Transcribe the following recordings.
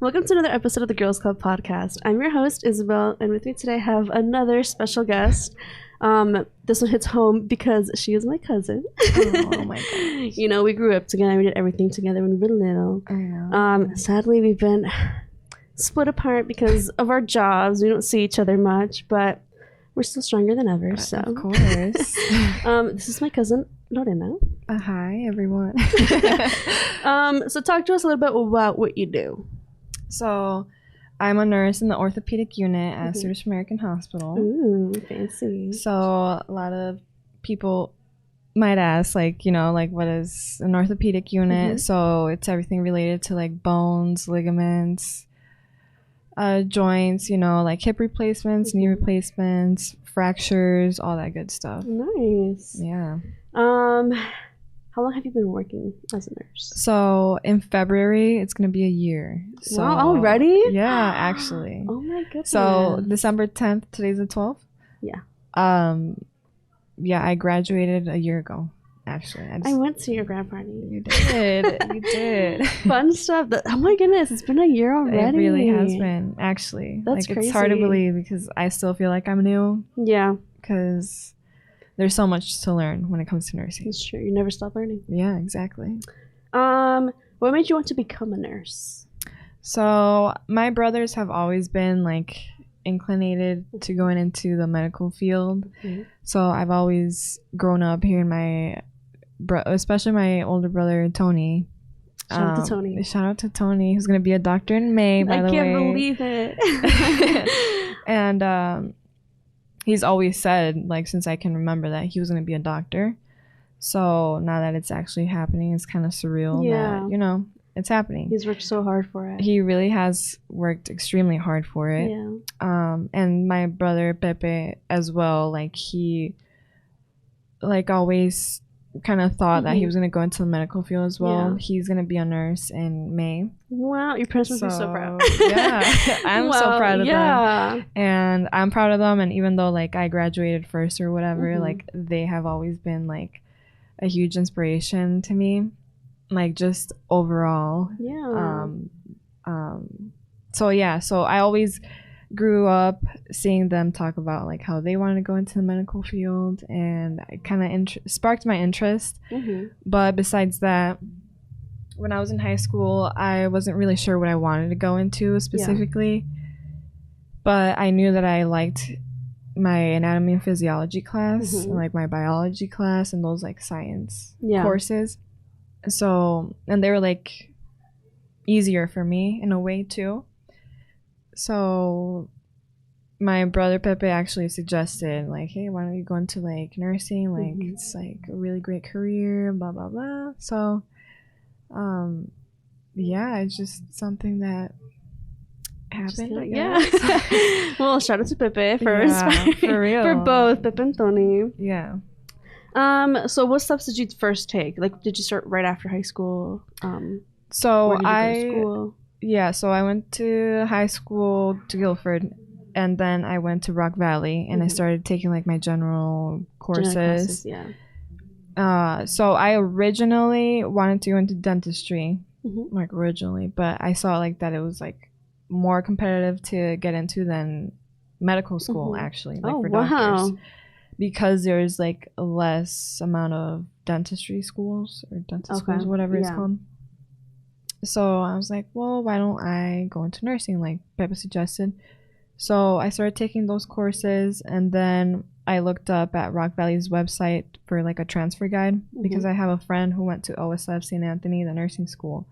Welcome to another episode of the Girls Club podcast. I'm your host, Isabel, and with me today I have another special guest. This one hits home because she is my cousin. Oh my gosh. You know, we grew up together. We did everything together when we were little. I know. Sadly, we've been split apart because of our jobs. We don't see each other much, but we're still stronger than ever. So, of course. This is my cousin, Lorena. Hi, everyone. So talk to us a little bit about what you do. So, I'm a nurse in the orthopedic unit at Swedish American Hospital. Ooh, fancy. So, a lot of people might ask, like, you know, like, what is an orthopedic unit? So, it's everything related to, like, bones, ligaments, joints, you know, like hip replacements, knee replacements, fractures, all that good stuff. Nice. Yeah. How long have you been working as a nurse? So in February, it's going to be a year. So, wow, already? Yeah, actually. Oh my goodness. So December 10th, today's the 12th? Yeah. Yeah, I graduated a year ago, actually. I went to your grad party. You did. You did. Fun stuff. Oh my goodness, it's been a year already. It really has been, actually. That's like, crazy. It's hard to believe because I still feel like I'm new. Yeah. Because there's so much to learn when it comes to nursing. It's true. You never stop learning. Yeah, exactly. What made you want to become a nurse? So my brothers have always been like inclinated to going into the medical field. So I've always grown up hearing my especially my older brother Tony. Shout out to Tony. Shout out to Tony, who's gonna be a doctor in May, by the way. I can't believe it. And he's always said, like, since I can remember, that he was going to be a doctor. So now that it's actually happening, it's kind of surreal that, you know, it's happening. He's worked so hard for it. He really has worked extremely hard for it. Yeah. And my brother Pepe as well, like, he, like, always kind of thought that he was going to go into the medical field as well. He's going to be a nurse in May. Wow, your parents must be so proud. Yeah, I'm so proud of them. And I'm proud of them. And even though, like, I graduated first or whatever, like, they have always been, like, a huge inspiration to me, like, just overall. So I always grew up seeing them talk about, like, how they wanted to go into the medical field, and it kind of sparked my interest. But besides that, when I was in high school, I wasn't really sure what I wanted to go into specifically, but I knew that I liked my anatomy and physiology class, and, like, my biology class, and those, like, science courses. So, and they were, like, easier for me in a way too. So my brother Pepe actually suggested, like, hey, why don't you go into, like, nursing? Like, it's, like, a really great career, blah, blah, blah. So, yeah, it's just something that happened, Well, shout out to Pepe for for real. For both Pepe and Tony. Yeah. So what steps did you first take? Like, did you start right after high school? So where did you go to school? Yeah, so I went to high school to Guilford, and then I went to Rock Valley, and I started taking, like, my general courses. So I originally wanted to go into dentistry, like, originally, but I saw, like, that it was, like, more competitive to get into than medical school, actually, like, for doctors. Because there's, like, a less amount of dentistry schools, or dentist schools, whatever it's called. So I was like, well, why don't I go into nursing, like Pepe suggested. So I started taking those courses, and then I looked up at Rock Valley's website for, like, a transfer guide, because I have a friend who went to OSF St. Anthony, the nursing school,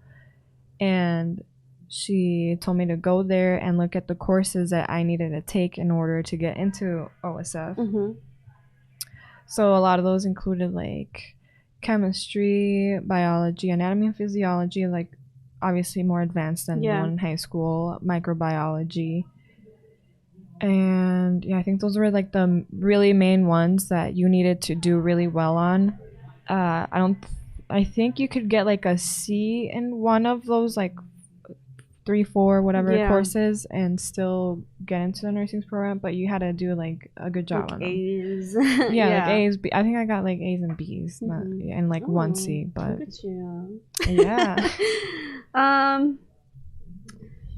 and she told me to go there and look at the courses that I needed to take in order to get into OSF. So a lot of those included, like, chemistry, biology, anatomy and physiology, like, obviously more advanced than the one in high school, microbiology. And I think those were, like, the really main ones that you needed to do really well on. I think you could get, like, a C in one of those, like, 3, 4, whatever courses, and still get into the nursing program, but you had to do, like, a good job, like, on A's. them. Like A's. I think I got, like, A's and B's, and, like, 1 C, but look at you.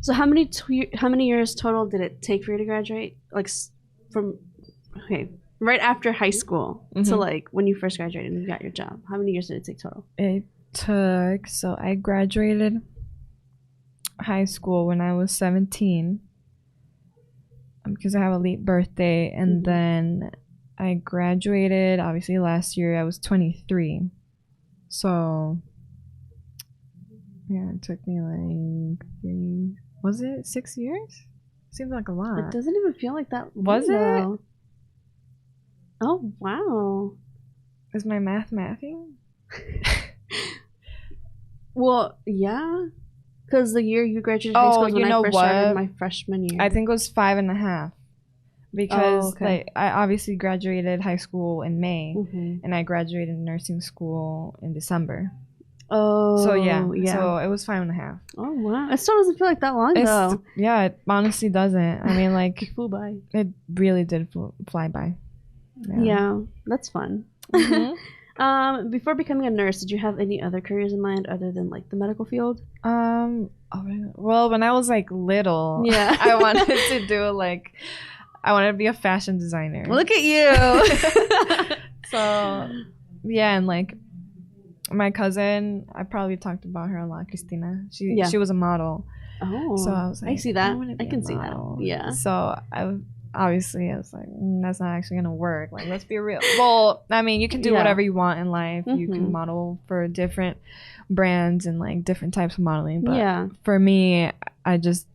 So how many years total did it take for you to graduate? Like from right after high school to like when you first graduated and you got your job. How many years did it take total? It took, so I graduated high school when I was 17 because I have a late birthday, and then I graduated obviously last year. I was 23. So yeah, it took me like 6 years? Seems like a lot. It doesn't even feel like that. Was it? Though. Oh wow. Is my math mathing? Well, yeah. Because the year you graduated high school was when I first started my freshman year. I think it was 5.5. Because like I obviously graduated high school in May, and I graduated nursing school in December. Oh, so yeah. So it was 5.5. Oh wow, it still doesn't feel like that long though. Yeah, it honestly doesn't. I mean, like it flew by. It really did fly by. Yeah, that's fun. Before becoming a nurse, did you have any other careers in mind other than like the medical field? Well, when I was like little, I wanted to do like. I wanted to be a fashion designer. Look at you. So, yeah, and like my cousin, I probably talked about her a lot, Christina. She was a model. Oh. So I was like, I see that. I can see that. Yeah. So I was like, that's not actually gonna work. Like, let's be real. Well, I mean, you can do whatever you want in life. You can model for different brands and like different types of modeling. But for me, I just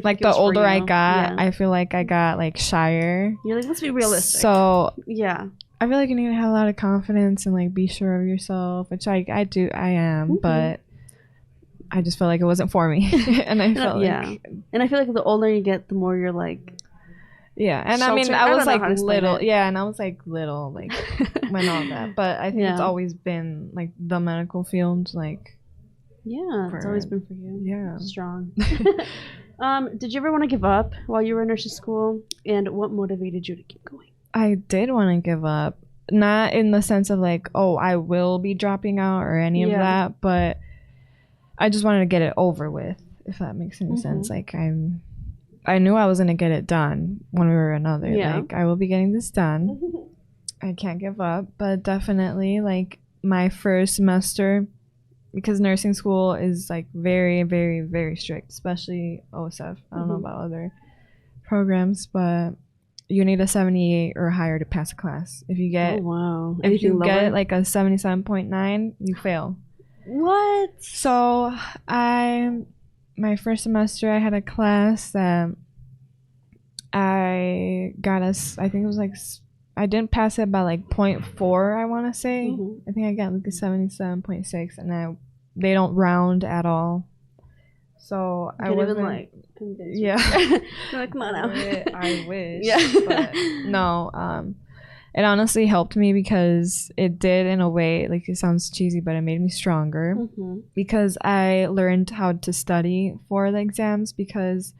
like the older I got, I feel like I got like shyer. You're like, let's be realistic. So yeah, I feel like you need to have a lot of confidence and like be sure of yourself, which I am, but I just felt like it wasn't for me. And I felt like and I feel like the older you get, the more you're like and I mean I was like little and I was like little like when all that, but I think it's always been like the medical field, like it's always been for you. Strong. Did you ever want to give up while you were in nursing school, and what motivated you to keep going? I did want to give up, not in the sense of like, oh, I will be dropping out or any of that, but I just wanted to get it over with, if that makes any sense. Like I knew I was going to get it done one way or another. Like I will be getting this done. I can't give up, but definitely like my first semester, because nursing school is like very, very, very strict, especially OSF. I don't know about other programs, but you need a 78 or higher to pass a class. If you get if you get like a 77.9, you fail. What? So my first semester I had a class that I got us, I think it was like, I didn't pass it by like 0.4, I want to say. I think I got like a 77.6, and they don't round at all. So I wasn't even like like, come on now. I wish. But no, it honestly helped me because it did, in a way, like it sounds cheesy, but it made me stronger because I learned how to study for the exams, because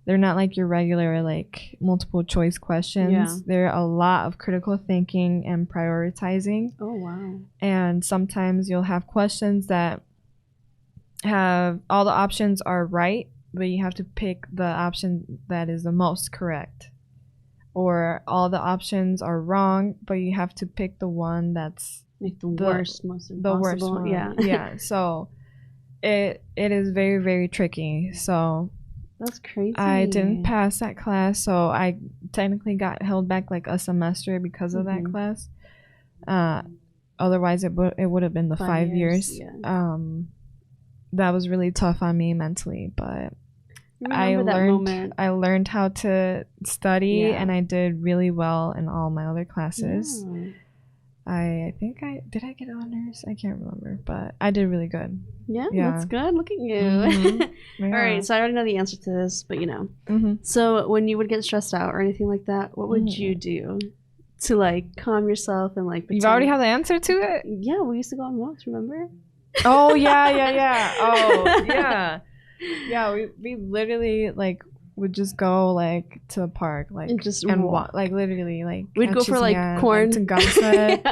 they're not like your regular like multiple choice questions. There are a lot of critical thinking and prioritizing. Oh wow. And sometimes you'll have questions that have all the options are right, but you have to pick the option that is the most correct. Or all the options are wrong, but you have to pick the one that's like the worst, most impossible. The worst one. Yeah. So it is very, very tricky. So that's crazy. I didn't pass that class, so I technically got held back like a semester because of that class. Otherwise, it would have been the 5 years. That was really tough on me mentally, but I learned how to study, and I did really well in all my other classes. I think did I get honors? I can't remember, but I did really good. Yeah, that's good. Look at you. All right, so I already know the answer to this, but you know. So when you would get stressed out or anything like that, what would you do to like calm yourself and like pretend? You already have the answer to it? Yeah, we used to go on walks, remember? Oh yeah. Oh yeah. Yeah, we literally like would just go like to the park, like and walk, like literally like we'd go for like corn to gossip.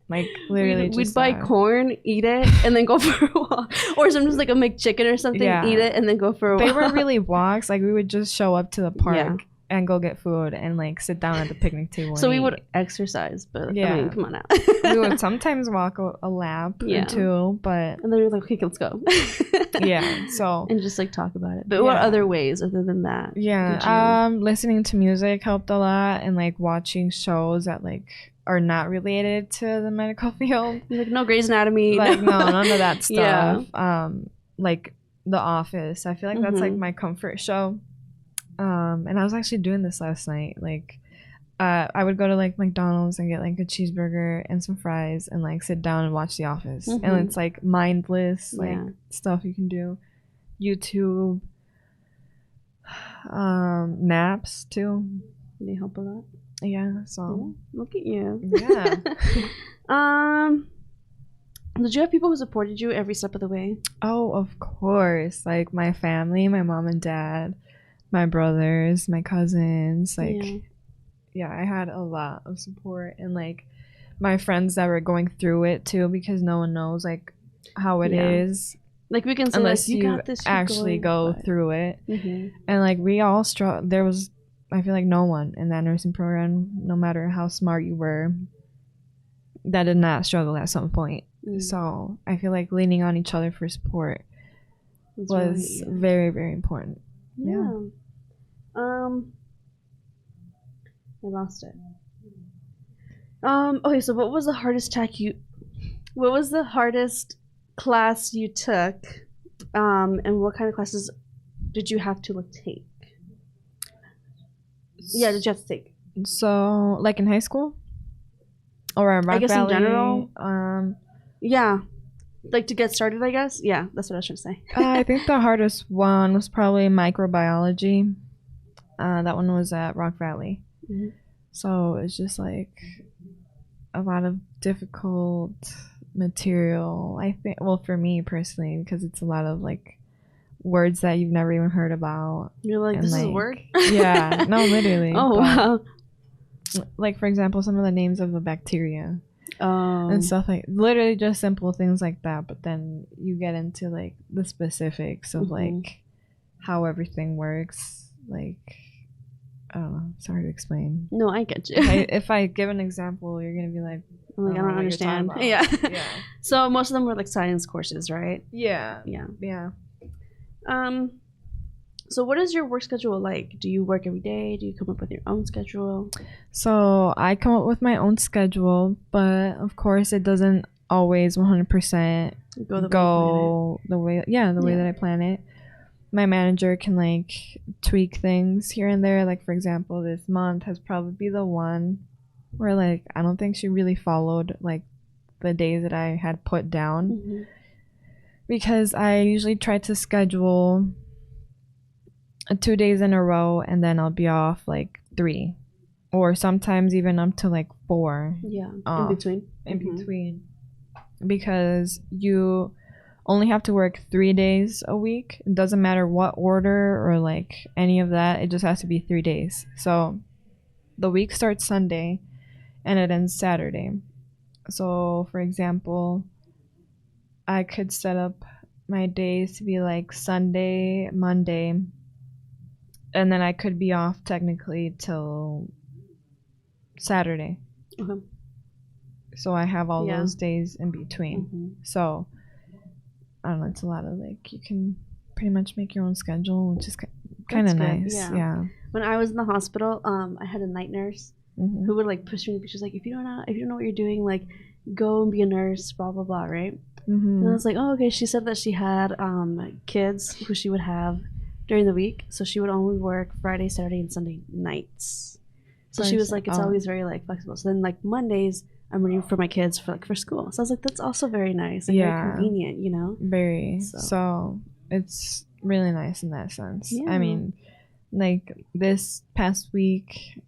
Like literally, we'd buy corn, eat it, and then go for a walk. Or sometimes like a McChicken or something, eat it, and then go for a walk. They weren't really walks. Like we would just show up to the park and go get food and like sit down at the picnic table. So we would exercise, but I mean, come on now. We would sometimes walk a lap or two, but and then we were like, okay, let's go. So and just like talk about it. But what other ways other than that? Listening to music helped a lot, and like watching shows that like are not related to the medical field. Like no Grey's Anatomy. Like no, none of that stuff. Like The Office. I feel like that's like my comfort show. And I was actually doing this last night. Like I would go to like McDonald's and get like a cheeseburger and some fries and like sit down and watch The Office. And it's like mindless like stuff you can do. YouTube. Naps too. They help a lot. Yeah, so look at you. Yeah. Did you have people who supported you every step of the way? Oh, of course. Like my family, my mom and dad, my brothers, my cousins. Like, yeah, I had a lot of support, and like my friends that were going through it too, because no one knows like how it is. Like we can say, unless like, you got this, actually go through it. And like we all struggle. There was, I feel like, no one in that nursing program, no matter how smart you were, that did not struggle at some point. So I feel like leaning on each other for support was very, very important. Yeah. I lost it. Okay, so what was the hardest class you took? And what kind of classes did you have to like take? Yeah, did you have to take? So, like in high school? Or in Rock Valley? In general? Yeah. Like to get started, I guess? Yeah, that's what I was trying to say. I think the hardest one was probably microbiology. That one was at Rock Valley. So it's just like a lot of difficult material, I think. Well, for me personally, because it's a lot of like words that you've never even heard about. You're like, this is a word? Yeah, no, literally. Oh, wow. Like, for example, some of the names of the bacteria. And stuff like, literally just simple things like that. But then you get into like the specifics of like how everything works. Like, I don't know, it's hard to explain. No, I get you. If I give an example, you're gonna be like, I don't understand. Yeah. So most of them were like science courses, right? Yeah. So what is your work schedule like? Do you work every day? Do you come up with your own schedule? So I come up with my own schedule, but of course it doesn't always 100% go the way that I plan it. My manager can like tweak things here and there. Like for example, this month has probably the one where like I don't think she really followed like the days that I had put down, because I usually try to schedule 2 days in a row, and then I'll be off like 3, or sometimes even up to like 4. Yeah, in between. Because you only have to work 3 days a week. It doesn't matter what order or like any of that. It just has to be 3 days. So the week starts Sunday and it ends Saturday. So for example, I could set up my days to be like Sunday, Monday, and then I could be off technically till Saturday. So I have all those days in between. So I don't know, it's a lot of like, you can pretty much make your own schedule, which is kind of nice. Yeah. When I was in the hospital, I had a night nurse who would like push me. She was like, if you don't know what you're doing, like go and be a nurse, blah blah blah, right? And I was like, oh, okay. She said that she had kids who she would have during the week, so she would only work Friday, Saturday, and Sunday nights. So she was like, it's always very like flexible. So then like Mondays, I'm ready for my kids for school. So I was like, that's also very nice and very convenient, you know? Very. So it's really nice in that sense. I mean, like this past week,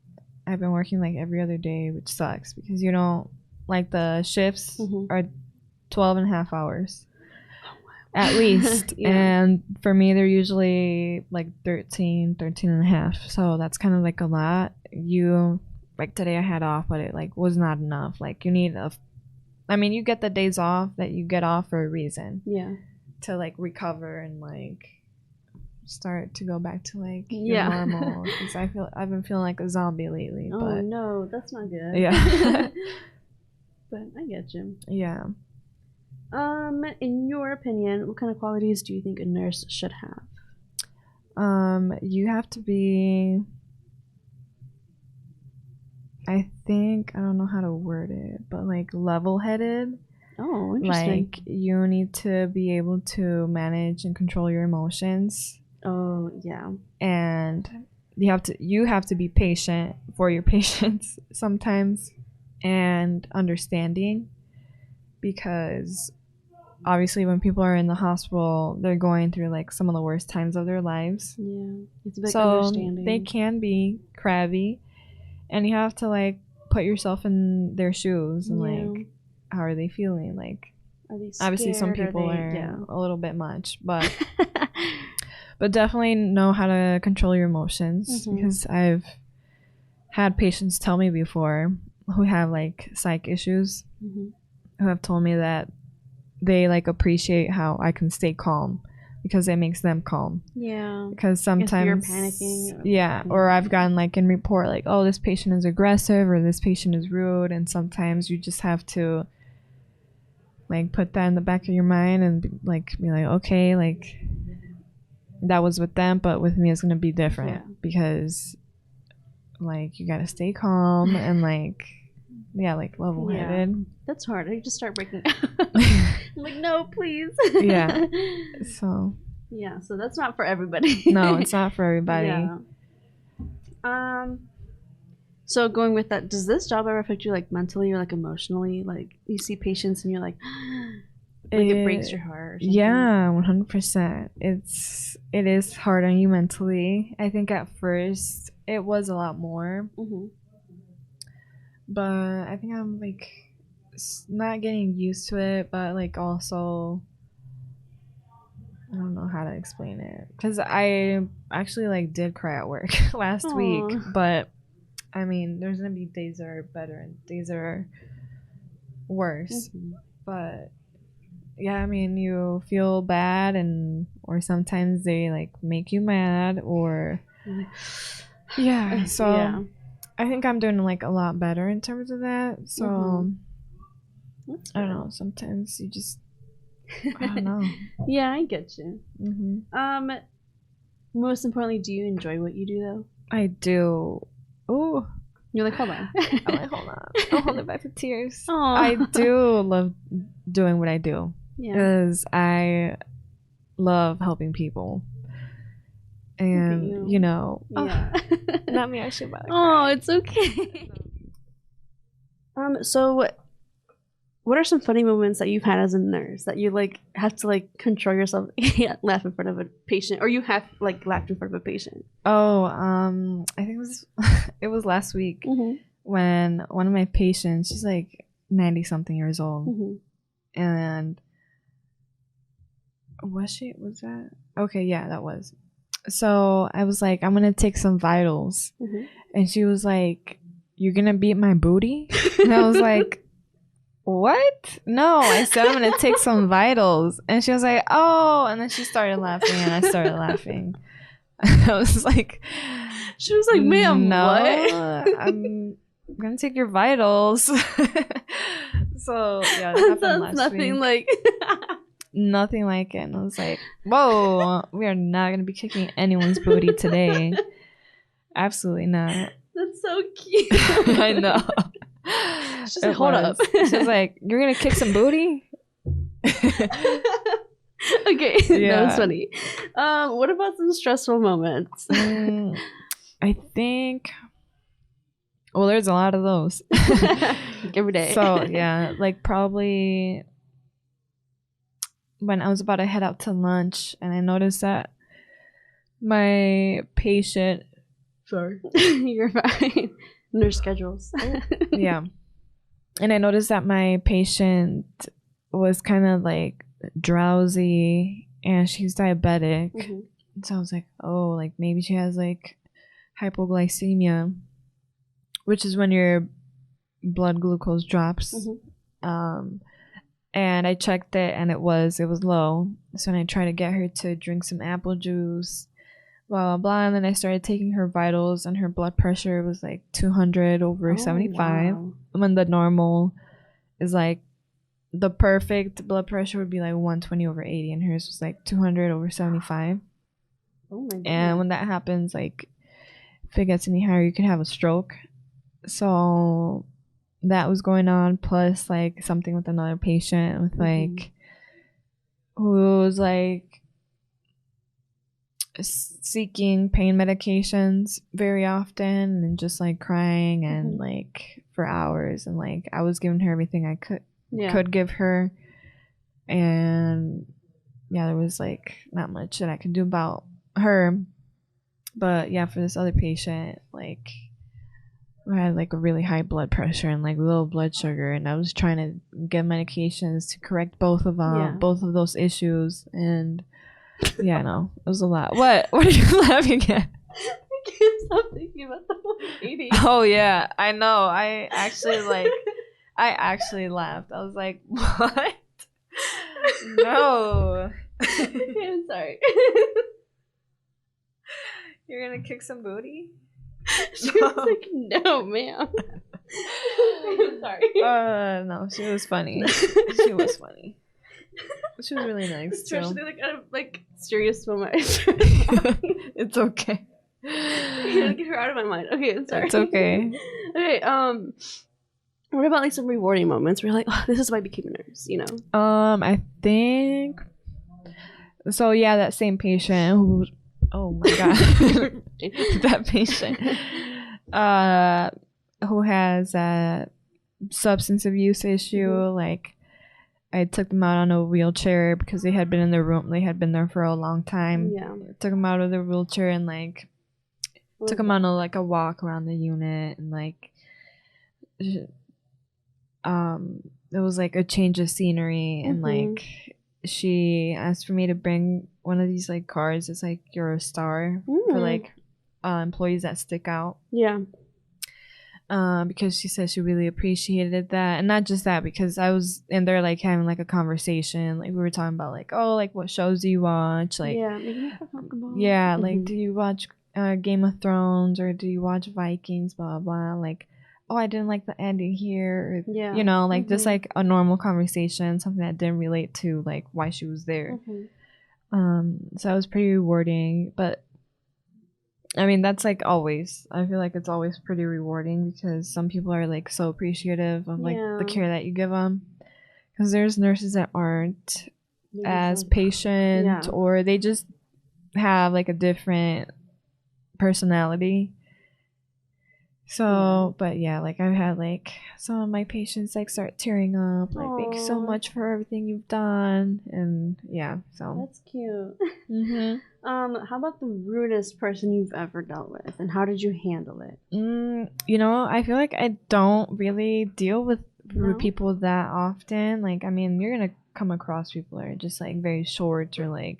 I've been working like every other day, which sucks because you know, like the shifts are 12 and a half hours. At least. And for me, they're usually like 13 and a half. So that's kind of like a lot. Like today I had off, but it like was not enough. Like you need a I mean, you get the days off that you get off for a reason. Yeah. To like recover and like start to go back to like your normal. Because I've been feeling like a zombie lately. Oh but no, that's not good. Yeah. But I get you. Yeah. In your opinion, what kind of qualities do you think a nurse should have? You have to be, I think, I don't know how to word it, but like level-headed. Oh, interesting. Like you need to be able to manage and control your emotions. Oh, yeah. And you have to be patient for your patients sometimes and understanding, because obviously when people are in the hospital, they're going through like some of the worst times of their lives. Yeah. It's a big so understanding. They can be crabby, and you have to like put yourself in their shoes and like, how are they feeling? Like, are they scared? Obviously some people are a little bit much, but but definitely know how to control your emotions, because I've had patients tell me before who have like psych issues, who have told me that they like appreciate how I can stay calm, because it makes them calm. Yeah. Because sometimes you're panicking. Yeah. Or I've gotten like in report like, oh, this patient is aggressive or this patient is rude, and sometimes you just have to like put that in the back of your mind and be like, okay, like that was with them, but with me it's gonna be different, because like you gotta stay calm and like like level-headed. Yeah. That's hard. I just start breaking out. I'm like, no, please. Yeah. So that's not for everybody. No, it's not for everybody. Yeah. So going with that, does this job ever affect you like mentally or like emotionally? Like you see patients and you're like it breaks your heart or something? Yeah, 100%. It is hard on you mentally. I think at first it was a lot more. But I think I'm like not getting used to it, but like also I don't know how to explain it, because I actually like did cry at work last week. But I mean, there's gonna be days that are better and days that are worse. But yeah, I mean, you feel bad, or sometimes they like make you mad, or so I think I'm doing like a lot better in terms of that. So I don't know, sometimes you just I don't know. Yeah, I get you. Most importantly, do you enjoy what you do though? I do. Oh, you're like, hold on. I'm like, hold on. I'll hold it back to tears. Aww. I do love doing what I do, because I love helping people. And not me, I should buy. Oh, it's okay. So what are some funny moments that you've had as a nurse that you like have to like control yourself laugh in front of a patient, or you have like laughed in front of a patient? Oh, I think it was last week when one of my patients, she's like 90 something years old, and was that okay? Yeah, that was. So I was like, I'm gonna take some vitals, and she was like, "You're gonna beat my booty?" And I was like, "What? No, I said I'm gonna take some vitals." And she was like, "Oh," and then she started laughing, and I started laughing. I was like, she was like, "Ma'am, no, what? I'm gonna take your vitals." So yeah, that happened last nothing week. Like nothing like it. And I was like, whoa, we are not gonna be kicking anyone's booty today. Absolutely not. That's so cute. I know. She's like, hold up. She's like, you're gonna kick some booty? Okay, that was funny. What about some stressful moments? I think, well, there's a lot of those. Every day. So yeah, like probably when I was about to head out to lunch, and I noticed that my patient, sorry, you're fine. Nurse schedules. Yeah, and I noticed that my patient was kind of like drowsy, and she's diabetic. So I was like, oh, like maybe she has like hypoglycemia, which is when your blood glucose drops And I checked it, and it was low. So then I tried to get her to drink some apple juice, blah blah blah. And then I started taking her vitals, and her blood pressure was like 200 over 75. Wow. When the normal is like, the perfect blood pressure would be like 120 over 80, and hers was like 200 over 75. Oh my God. And when that happens, like, if it gets any higher, you could have a stroke. So that was going on, plus like something with another patient with like who was like seeking pain medications very often and just like crying and like for hours, and like I was giving her everything I could give her, and yeah, there was like not much that I could do about her. But yeah, for this other patient, like, I had like a really high blood pressure and like low blood sugar, and I was trying to get medications to correct both of both of those issues, and yeah, no, it was a lot. What are you laughing at? I can't stop thinking about the whole lady. Oh yeah, I know. I actually laughed. I was like, what? No. Okay, I'm sorry. You're gonna kick some booty? She was like, no, ma'am. I'm sorry. No, she was funny. She was funny. She was really nice, especially like at a like serious moment. It's okay. I gotta get her out of my mind. Okay, I'm sorry. It's okay. Okay, what about like some rewarding moments where you're like, oh, this is why I became a nurse, you know? I think so. Yeah, that same patient who, oh my God, that patient, who has a substance abuse issue. Like, I took them out on a wheelchair because they had been in their room. They had been there for a long time. Yeah. Took them out of the wheelchair and like took them on a walk around the unit, and like it was like a change of scenery, and like she asked for me to bring one of these like cards. It's like, you're a star for like employees that stick out. Yeah. Because she said she really appreciated that, and not just that, because I was in there like having like a conversation, like we were talking about like, oh, like what shows do you watch, like like do you watch Game of Thrones, or do you watch Vikings, blah blah, like, oh, I didn't like the ending here, or, you know, like just like a normal conversation, something that didn't relate to like why she was there. So it was pretty rewarding. But I mean, that's like always, I feel like it's always pretty rewarding, because some people are like so appreciative of like the care that you give them, because there's nurses that aren't as patient, or they just have like a different personality. So but yeah, like I've had like some of my patients like start tearing up, like, thank you so much for everything you've done, and yeah, so that's cute. How about the rudest person you've ever dealt with, and how did you handle it? You know, I feel like I don't really deal with rude people that often. Like, I mean, you're gonna come across people that are just like very short or like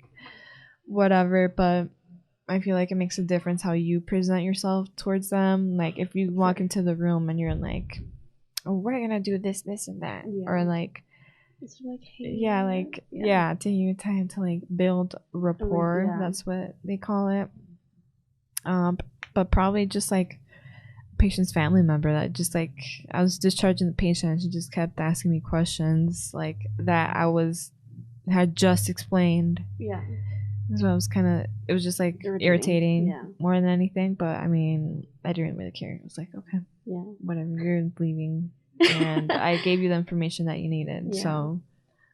whatever, but I feel like it makes a difference how you present yourself towards them. Like, if you walk into the room and you're like, oh, we're gonna do this, this, and that, or like, it's like, hey, taking your time to like build rapport. That's what they call it. But probably just like patient's family member that just like, I was discharging the patient, and she just kept asking me questions like that had just explained. Yeah. So I was it was just like irritating more than anything. But I mean, I didn't really care. I was like, okay, whatever, you're leaving, and I gave you the information that you needed. So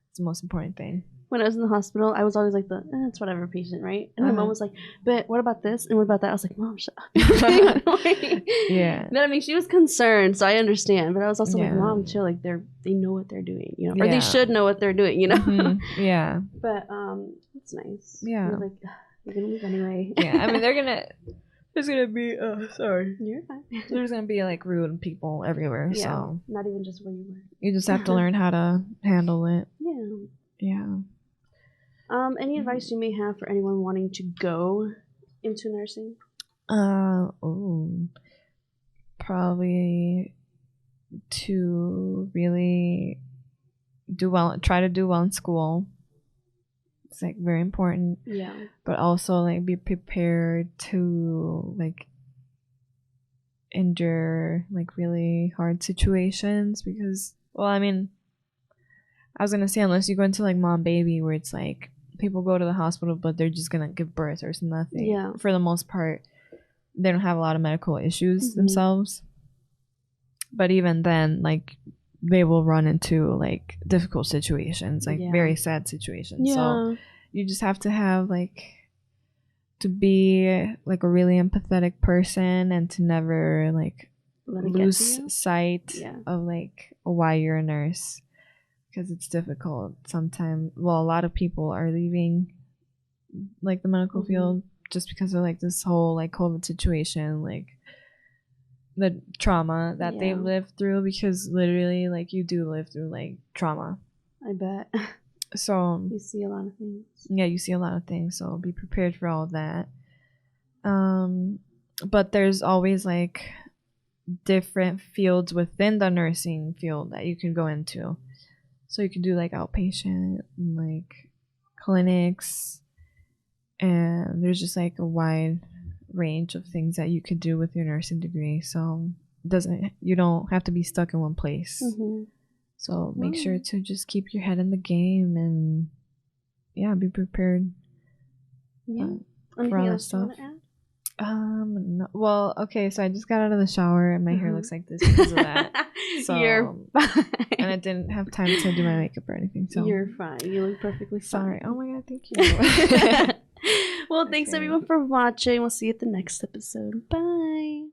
it's the most important thing. When I was in the hospital, I was always like it's whatever patient, right? And my mom was like, but what about this and what about that? I was like, Mom, shut up. Yeah. But I mean, she was concerned, so I understand. But I was also like, Mom, chill. Like, they know what they're doing, you know, or they should know what they're doing, you know. Yeah. But it's nice. Yeah. Like, you're gonna leave anyway. Yeah. I mean, there's gonna be sorry. You're fine. There's gonna be like rude people everywhere. Yeah. So not even just where you were. You just have to learn how to handle it. Yeah. Yeah. Any advice you may have for anyone wanting to go into nursing? Probably to really do well, try to do well in school. It's like very important. Yeah. But also like be prepared to like endure like really hard situations, because, well, I mean, I was gonna say, unless you go into like mom baby, where it's like people go to the hospital but they're just gonna give birth or nothing. Yeah. For the most part, they don't have a lot of medical issues themselves. But even then, like, they will run into like difficult situations, like very sad situations. So you just have to have like to be like a really empathetic person, and to never like lose sight of like why you're a nurse, because it's difficult sometimes. Well, a lot of people are leaving like the medical field just because of like this whole like COVID situation, like the trauma that they've lived through, because literally like you do live through like trauma. I bet. So you see a lot of things. Yeah, you see a lot of things, so be prepared for all of that. But there's always like different fields within the nursing field that you can go into. So you can do like outpatient and like clinics, and there's just like a wide range of things that you could do with your nursing degree. So you don't have to be stuck in one place. So make sure to just keep your head in the game, and be prepared. For all that stuff. No, well, okay, so I just got out of the shower and my hair looks like this because of that. So you're fine. And I didn't have time to do my makeup or anything. So you're fine. You look perfectly fine. Sorry. Oh my god, thank you. Well, thanks everyone for watching. We'll see you at the next episode. Bye.